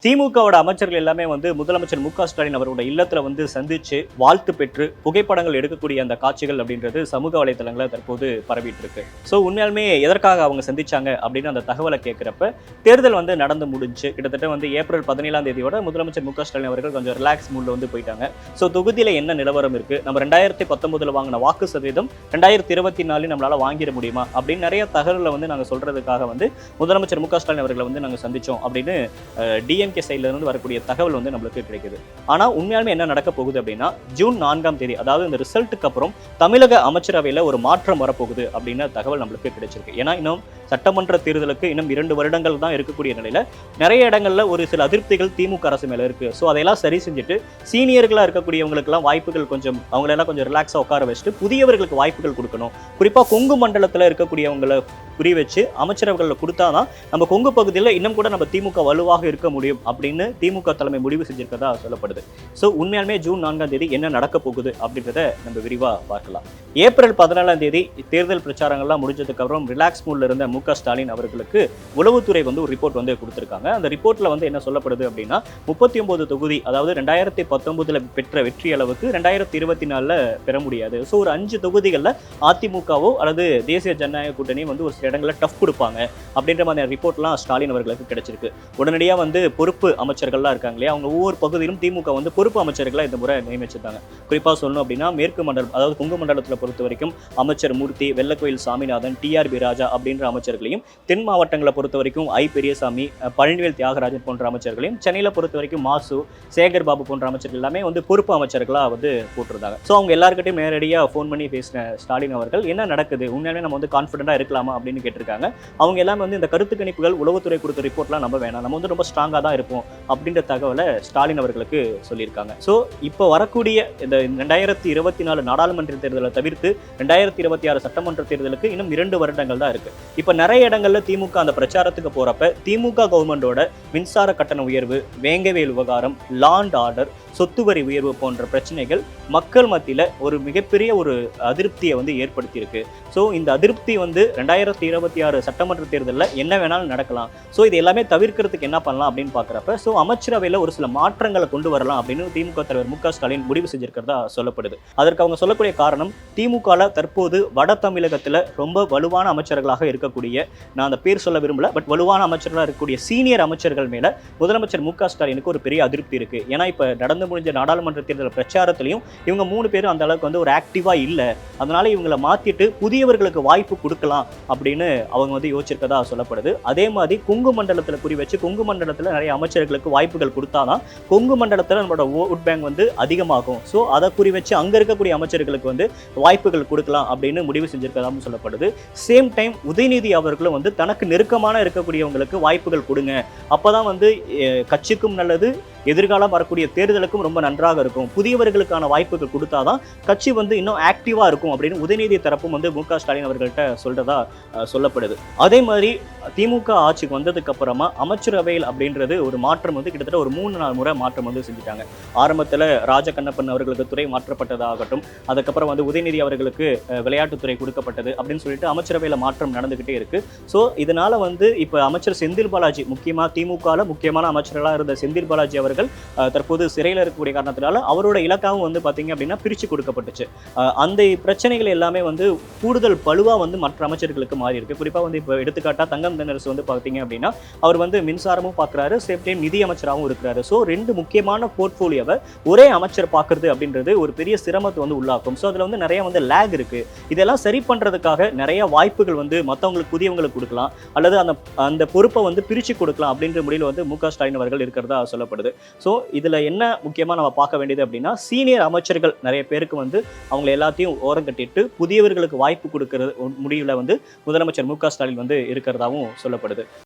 திமுகவோட அமைச்சர்கள் எல்லாமே முதலமைச்சர் மு.க.ஸ்டாலின் அவரோட இல்லத்துல சந்திச்சு வாழ்த்து பெற்று புகைப்படங்கள் எடுக்கக்கூடிய அந்த காட்சிகள் அப்படின்றது சமூக வலைதளங்களை தற்போது பரவிட்டு இருக்கு. ஸோ உண்மையாலுமே எதற்காக அவங்க சந்திச்சாங்க அப்படின்னு அந்த தகவலை கேட்கிறப்ப தேர்தல் நடந்து முடிஞ்சு கிட்டத்தட்ட ஏப்ரல் 17ஆம் தேதியோட முதலமைச்சர் மு.க.ஸ்டாலின் அவர்கள் கொஞ்சம் ரிலாக்ஸ் மூட்ல போயிட்டாங்க. ஸோ தொகுதியில என்ன நிலவரம் இருக்கு, நம்ம 2019 வாங்கின வாக்கு சதவீதம் 2024 நம்மளால வாங்கிட முடியுமா அப்படின்னு நிறைய தகவல்களை நாங்க சொல்றதுக்காக முதலமைச்சர் மு.க.ஸ்டாலின் அவர்களை நாங்க சந்திச்சோம் அப்படின்னு டிஎம்கே சைட்ல இருந்து வரக்கூடிய தகவல் நம்மளுக்கு கிடைக்குது. ஆனா உண்மையாலுமே என்ன நடக்க போகுது அப்படின்னா ஜூன் 4ஆம் தேதி, அதாவது இந்த ரிசல்ட்டுக்கு அப்புறம் தமிழக அமைச்சரவையில ஒரு மாற்றம் வரப்போகுது அப்படின்னு தகவல் நம்மளுக்கு கிடைச்சிருக்கு. ஏன்னா இன்னும் சட்டமன்ற தேர்தலுக்கு இன்னும் 2 வருடங்கள் தான் இருக்கக்கூடிய நிலையில நிறைய இடங்கள்ல ஒரு சில அதிருப்திகள் திமுக அரசு மேல இருக்கு. ஸோ அதையெல்லாம் சரி செஞ்சுட்டு சீனியர்களா இருக்கக்கூடியவங்களுக்கு எல்லாம் வாய்ப்புகள் அவங்களெல்லாம் கொஞ்சம் ரிலாக்ஸா உட்கார வச்சுட்டு புதியவர்களுக்கு வாய்ப்புகள் கொடுக்கணும். குறிப்பா கொங்கு மண்டலத்துல இருக்கக்கூடியவங்களை புரி வச்சு அமைச்சரவைகளில் கொடுத்தாதான் நம்ம கொங்கு பகுதியில் இன்னும் கூட நம்ம திமுக வலுவாக இருக்க முடியும் அப்படின்னு திமுக தலைமை முடிவு செஞ்சிருக்கதா சொல்லப்படுது. ஸோ உண்மையாலுமே ஜூன் 4ஆம் தேதி என்ன நடக்க போகுது அப்படின்றத நம்ம விரிவாக பார்க்கலாம். ஏப்ரல் 14ஆம் தேதி தேர்தல் பிரச்சாரங்கள்லாம் முடிஞ்சதுக்கு அப்புறம் ரிலாக்ஸ் மூட்ல இருந்த மு.க.ஸ்டாலின் அவர்களுக்கு உளவுத்துறை ஒரு ரிப்போர்ட் கொடுத்திருக்காங்க. அந்த ரிப்போர்ட்ல என்ன சொல்லப்படுது அப்படின்னா 39 தொகுதி, அதாவது 2019 பெற்ற வெற்றி அளவுக்கு 2024 பெற முடியாது. ஸோ ஒரு 5 தொகுதிகளில் அதிமுகவோ அல்லது தேசிய ஜனநாயக கூட்டணி ஒரு சில இடங்களில் டஃப் கொடுப்பாங்க அப்படின்ற மாதிரி ரிப்போர்ட்லாம் ஸ்டாலின் அவர்களுக்கு கிடைச்சிருக்கு. உடனடியாக பொறுப்பு அமைச்சர்கள்லாம் இருக்காங்க இல்லையா, அவங்க ஒவ்வொரு பகுதியிலும் திமுக பொறுப்பு அமைச்சர்களை இந்த முறை நியமிச்சிருந்தாங்க. குறிப்பாக சொல்லணும் அப்படின்னா மேற்கு மண்டலம், அதாவது கொங்கு மண்டலத்தில் பொறுத்த வரைக்கும் அமைச்சர் மூர்த்தி, வெள்ளக்கோயில் சாமிநாதன், டிஆர்பி ராஜா அப்படின்ற அமைச்சர்களையும், தென் மாவட்டங்களை பொறுத்த வரைக்கும் ஐ பெரியசாமி, பழனிவேல் தியாகராஜன் போன்ற அமைச்சர்களையும், சென்னையில் பொறுத்த வரைக்கும் மாசு, சேகர் பாபு போன்ற அமைச்சர்கள் எல்லாமே பொறுப்பு அமைச்சர்களாக போட்டிருந்தாங்க. ஸோ அவங்க எல்லாருக்கிட்டையும் நேரடியாக ஃபோன் பண்ணி பேசின ஸ்டாலின் அவர்கள் என்ன நடக்குது, உண்மையாலுமே நம்ம கான்ஃபிடென்ட்டாக இருக்கலாமா அப்படின்னு கேட்டிருக்காங்க. அவங்க எல்லாமே இந்த கருத்து கணிப்புகள் உளவுத்துறை கொடுத்த ரிப்போர்ட்லாம் நம்ப வேணாம், நம்ம ரொம்ப ஸ்ட்ராங்காக தான் இருப்போம் அப்படின்ற தகவலை ஸ்டாலின் அவர்களுக்கு சொல்லியிருக்காங்க. ஸோ இப்போ வரக்கூடிய இந்த 2024 நாடாளுமன்ற தேர்தலை தவிர்த்து 2026 சட்டமன்ற தேர்தலுக்கு இன்னும் 2 வருடங்கள் தான் இருக்கு. இப்போ நிறைய இடங்கள்ல திமுக அந்த பிரச்சாரத்துக்கு போறப்ப திமுக கவர்மெண்டோட மின்சார கட்டண உயர்வு, வேங்கவேல் விவகாரம், லா அண்ட் ஆர்டர், சொத்து வரி உயர்வு போன்ற பிரச்சனைகள் மக்கள் மத்தியில் ஒரு மிகப்பெரிய ஒரு அதிருப்தியை ஏற்படுத்தி இருக்கு. ஸோ இந்த அதிருப்தி 2026 சட்டமன்ற தேர்தலில் என்ன வேணாலும் நடக்கலாம். ஸோ இது எல்லாமே தவிர்க்கிறதுக்கு என்ன பண்ணலாம் அப்படின்னு பார்க்குறப்ப ஸோ அமைச்சரவையில் ஒரு சில மாற்றங்களை கொண்டு வரலாம் அப்படின்னு திமுக தலைவர் மு.க.ஸ்டாலின் முடிவு செஞ்சிருக்கிறதா சொல்லப்படுது. அதற்கு அவங்க சொல்லக்கூடிய காரணம், திமுகவில் தற்போது வட தமிழகத்தில் ரொம்ப வலுவான அமைச்சர்களாக இருக்கக்கூடிய, நான் அந்த பேர் சொல்ல விரும்பல, பட் வலுவான அமைச்சர்களாக இருக்கக்கூடிய சீனியர் அமைச்சர்கள் மேல முதலமைச்சர் மு.க.ஸ்டாலினுக்கு ஒரு பெரிய அதிருப்தி இருக்கு. ஏன்னா இப்போ நடந்து முடிஞ்ச நாடாளுமன்ற தேர்தல் பிரச்சாரத்திலையும் இவங்க 3 பேரும் அந்த அளவுக்கு ஒரு ஆக்டிவா இல்லை, அதனால இவங்களை மாத்திட்டு புதியவர்களுக்கு வாய்ப்பு கொடுக்கலாம் அப்படின்னு அவங்க யோசிச்சிருக்கதா சொல்லப்படுது. அதே மாதிரி கொங்கு மண்டலத்தில் குறி வச்சு கொங்கு மண்டலத்தில் நிறைய அமைச்சர்களுக்கு வாய்ப்புகள் கொடுத்தாதான் கொங்கு மண்டலத்தில் நம்மளோட ஓட் பேங்க் அதிகமாகும். ஸோ அதை குறி வச்சு அங்க இருக்கக்கூடிய அமைச்சர்களுக்கு வாய்ப்புகள் கொடுக்கலாம் அப்படின்னு முடிவு செஞ்சிருக்கதாகவும் சொல்லப்படுது. சேம் டைம் உதயநிதி அவர்களும் தனக்கு நெருக்கமான இருக்கக்கூடியவங்களுக்கு வாய்ப்புகள் கொடுங்க, அப்பதான் கட்சிக்கும் நல்லது, எதிர்காலம் வரக்கூடிய தேர்தலுக்கும் ரொம்ப நன்றாக இருக்கும், புதியவர்களுக்கான வாய்ப்புகள் கொடுத்தாதான் கட்சி இன்னும் ஆக்டிவா இருக்கும் அப்படின்னு உதயநிதி தரப்பும் மு.க.ஸ்டாலின் அவர்கள்ட்ட சொல்றதா சொல்லப்படுது. அதே மாதிரி திமுக ஆட்சிக்கு வந்ததுக்கு அப்புறமா அமைச்சரவையில் அப்படின்றது ஒரு மாற்றம் கிட்டத்தட்ட ஒரு 3-4 முறை மாற்றம் செஞ்சுட்டாங்க. ஆரம்பத்தில் ராஜகண்ணப்பன் அவர்களுக்கு துறை மாற்றப்பட்டதாகட்டும், அதுக்கப்புறம் உதயநிதி அவர்களுக்கு விளையாட்டுத்துறை கொடுக்கப்பட்டது அப்படின்னு சொல்லிட்டு அமைச்சரவையில் மாற்றம் நடந்துகிட்டே இருக்கு. ஸோ இதனால இப்போ அமைச்சர் செந்தில் பாலாஜி, முக்கியமா திமுகவில் முக்கியமான அமைச்சர்களாக இருந்த செந்தில் பாலாஜி அவர்கள் தற்போது சிறையில் இருக்கக்கூடிய காரணத்தினால அவரோட இலக்காவும் பார்த்தீங்க அப்படின்னா பிரித்து கொடுக்கப்பட்டுச்சு. அந்த பிரச்சனைகள் எல்லாமே கூடுதல் பழுவா மற்ற அமைச்சர்களுக்கு மாறி இருக்கு. குறிப்பாக இப்போ எடுத்துக்காட்டா தங்கம் தென்னரசு பார்த்தீங்க அப்படின்னா அவர் மின்சாரமும் பார்க்குறாரு, சேம் டைம் நிதி அமைச்சராகவும் இருக்கிறாரு. ஸோ 2 முக்கியமான போர்ட்ஃபோலியோவை ஒரே அமைச்சர் பார்க்கறது அப்படின்றது ஒரு பெரிய சிரமத்தை உள்ளாக்கும். ஸோ அதில் நிறைய லேக் இருக்கு. இதெல்லாம் சரி பண்றதுக்காக நிறைய வாய்ப்புகள் மற்றவங்களுக்கு புதியவங்களுக்கு கொடுக்கலாம், அல்லது அந்த பொறுப்பை பிரித்து கொடுக்கலாம் அப்படின்ற முடிவில் மு.க.ஸ்டாலின் அவர்கள் இருக்கிறதா சொல்லப்படுது. ஸோ இதில் என்ன முக்கியமாக நம்ம பார்க்க வேண்டியது அப்படின்னா, சீனியர் அமைச்சர்கள் நிறைய பேருக்கு அவங்க எல்லாத்தையும் ஓரம் கட்டிட்டு புதியவர்களுக்கு வாய்ப்பு கொடுக்கறது முடிவில் முதலமைச்சர் மு.க.ஸ்டாலின் இருக்கிறதாவும் சொல்லப்படுது.